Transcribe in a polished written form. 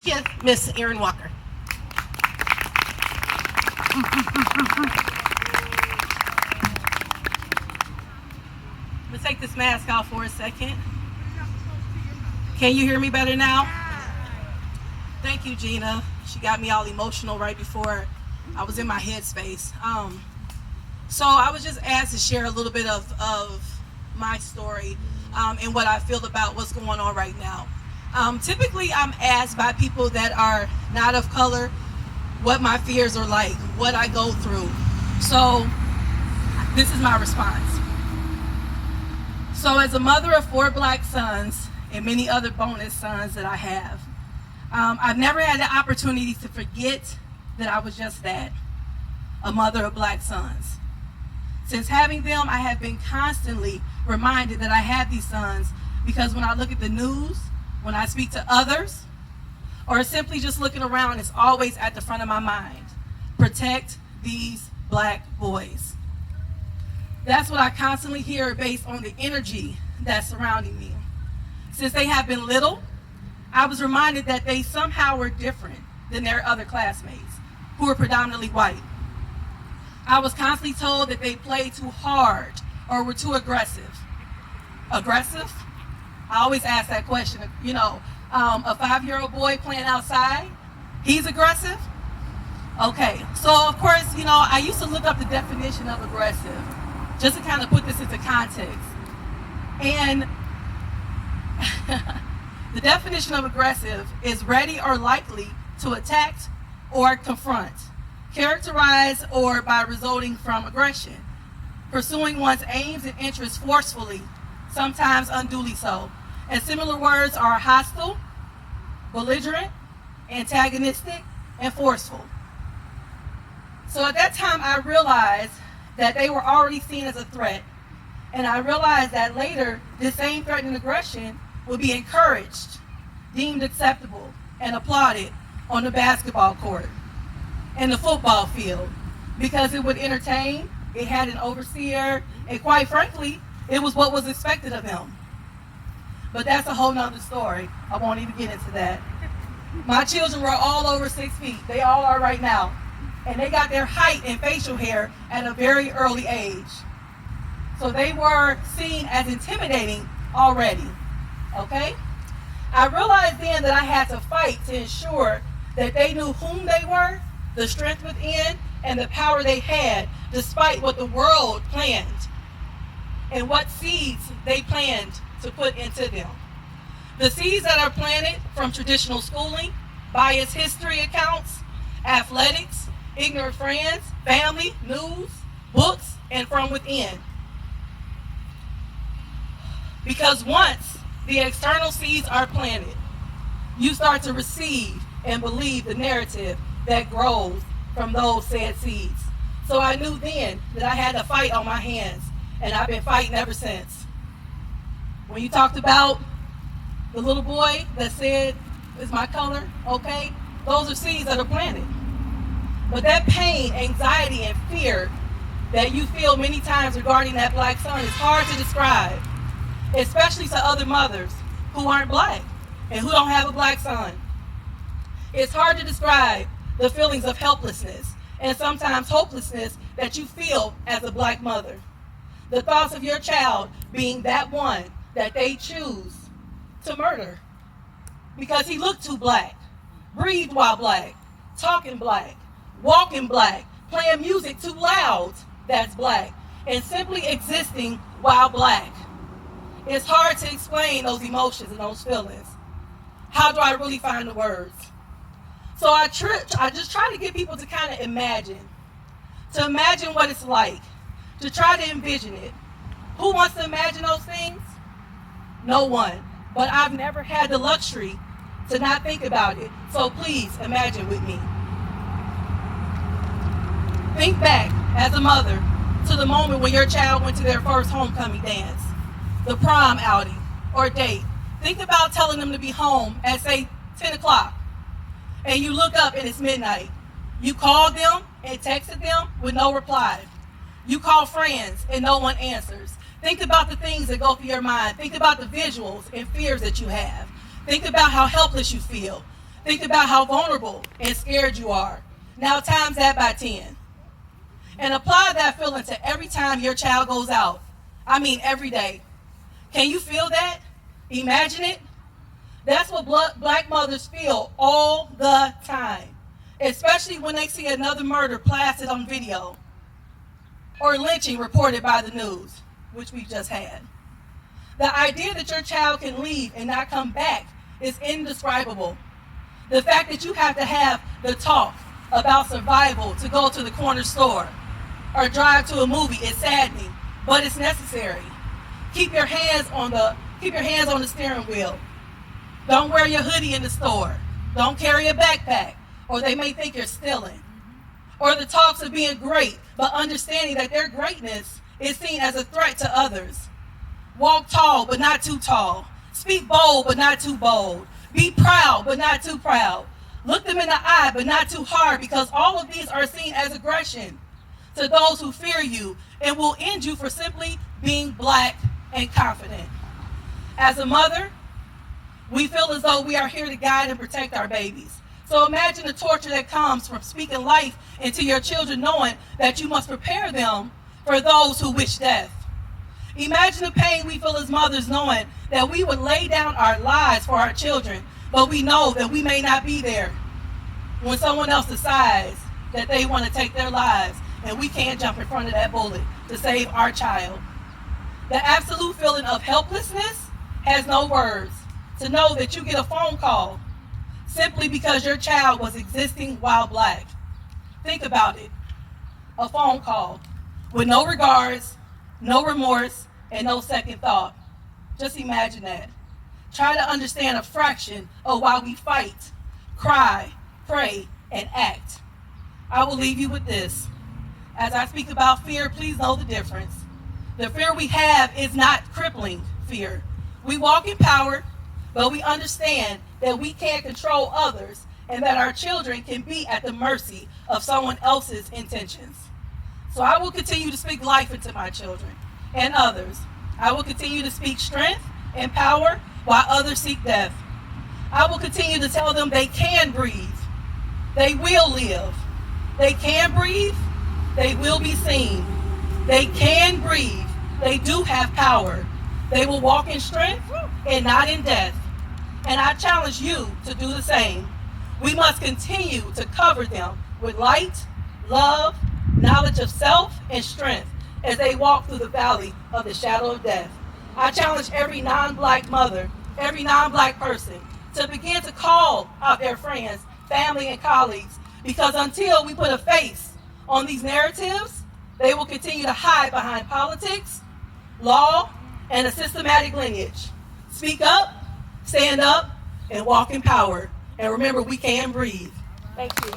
Yes, Miss Erin Walker. I'm gonna take this mask off for a second. Can you hear me better now? Thank you, Gina. She got me all emotional right before I was in my headspace. So I was just asked to share a little bit of my story and what I feel about what's going on right now. Typically, I'm asked by people that are not of color what my fears are like, what I go through. So this is my response. So as a mother of 4 black sons and many other bonus sons that I have, I've never had the opportunity to forget that I was just that, a mother of black sons. Since having them, I have been constantly reminded that I have these sons because when I look at the news, when I speak to others, or simply just looking around, it's always at the front of my mind. Protect these black boys. That's what I constantly hear based on the energy that's surrounding me. Since they have been little, I was reminded that they somehow were different than their other classmates, who were predominantly white. I was constantly told that they played too hard or were too aggressive. Aggressive? I always ask that question. A 5-year-old boy playing outside, he's aggressive? Okay, so of course, I used to look up the definition of aggressive, just to kind of put this into context. And the definition of aggressive is ready or likely to attack or confront, characterized or by resulting from aggression, pursuing one's aims and interests forcefully, sometimes unduly so. And similar words are hostile, belligerent, antagonistic, and forceful. So at that time, I realized that they were already seen as a threat. And I realized that later, this same threat and aggression would be encouraged, deemed acceptable, and applauded on the basketball court and the football field because it would entertain, it had an overseer, and quite frankly, it was what was expected of them. But that's a whole nother story. I won't even get into that. My children were all over 6 feet. They all are right now. And they got their height and facial hair at a very early age. So they were seen as intimidating already. Okay? I realized then that I had to fight to ensure that they knew whom they were, the strength within, and the power they had, despite what the world planned and what seeds they planned to put into them. The seeds that are planted from traditional schooling, biased history accounts, athletics, ignorant friends, family, news, books, and from within. Because once the external seeds are planted, you start to receive and believe the narrative that grows from those said seeds. So I knew then that I had a fight on my hands, and I've been fighting ever since. When you talked about the little boy that said, "Is my color okay?" Those are seeds that are planted. But that pain, anxiety, and fear that you feel many times regarding that black son is hard to describe, especially to other mothers who aren't black and who don't have a black son. It's hard to describe the feelings of helplessness and sometimes hopelessness that you feel as a black mother. The thoughts of your child being that one that they choose to murder because he looked too black, breathed while black, talking black, walking black, playing music too loud that's black, and simply existing while black. It's hard to explain those emotions and those feelings. How do I really find the words? So I just try to get people to kind of imagine what it's like, to try to envision it. Who wants to imagine those things? No one. But I've never had the luxury to not think about it. So please imagine with me. Think back as a mother to the moment when your child went to their first homecoming dance, the prom outing, or date. Think about telling them to be home at, say, 10 o'clock. And you look up and it's midnight. You called them and texted them with no reply. You call friends and no one answers. Think about the things that go through your mind. Think about the visuals and fears that you have. Think about how helpless you feel. Think about how vulnerable and scared you are. Now times that by 10. And apply that feeling to every time your child goes out. I mean every day. Can you feel that? Imagine it. That's what black mothers feel all the time, especially when they see another murder plastered on video or lynching reported by the news, which we just had. The idea that your child can leave and not come back is indescribable. The fact that you have to have the talk about survival to go to the corner store or drive to a movie is saddening, but it's necessary. Keep your hands on the steering wheel. Don't wear your hoodie in the store. Don't carry a backpack, or they may think you're stealing. Or the talks of being great, but understanding that their greatness is seen as a threat to others. Walk tall, but not too tall. Speak bold, but not too bold. Be proud, but not too proud. Look them in the eye, but not too hard, because all of these are seen as aggression to those who fear you and will end you for simply being black and confident. As a mother, we feel as though we are here to guide and protect our babies. So imagine the torture that comes from speaking life into your children, knowing that you must prepare them for those who wish death. Imagine the pain we feel as mothers, knowing that we would lay down our lives for our children, but we know that we may not be there when someone else decides that they want to take their lives, and we can't jump in front of that bullet to save our child. The absolute feeling of helplessness has no words. To know that you get a phone call simply because your child was existing while black. Think about it. A phone call with no regards, no remorse, and no second thought. Just imagine that. Try to understand a fraction of why we fight, cry, pray, and act. I will leave you with this. As I speak about fear, please know the difference. The fear we have is not crippling fear. We walk in power, but we understand that we can't control others and that our children can be at the mercy of someone else's intentions. So I will continue to speak life into my children and others. I will continue to speak strength and power while others seek death. I will continue to tell them they can breathe. They will live. They can breathe. They will be seen. They can breathe. They do have power. They will walk in strength and not in death. And I challenge you to do the same. We must continue to cover them with light, love, knowledge of self, and strength as they walk through the valley of the shadow of death. I challenge every non-black mother, every non-black person to begin to call out their friends, family, and colleagues, because until we put a face on these narratives, they will continue to hide behind politics, law, and a systematic lineage. Speak up, stand up, and walk in power. And remember, we can breathe. Thank you.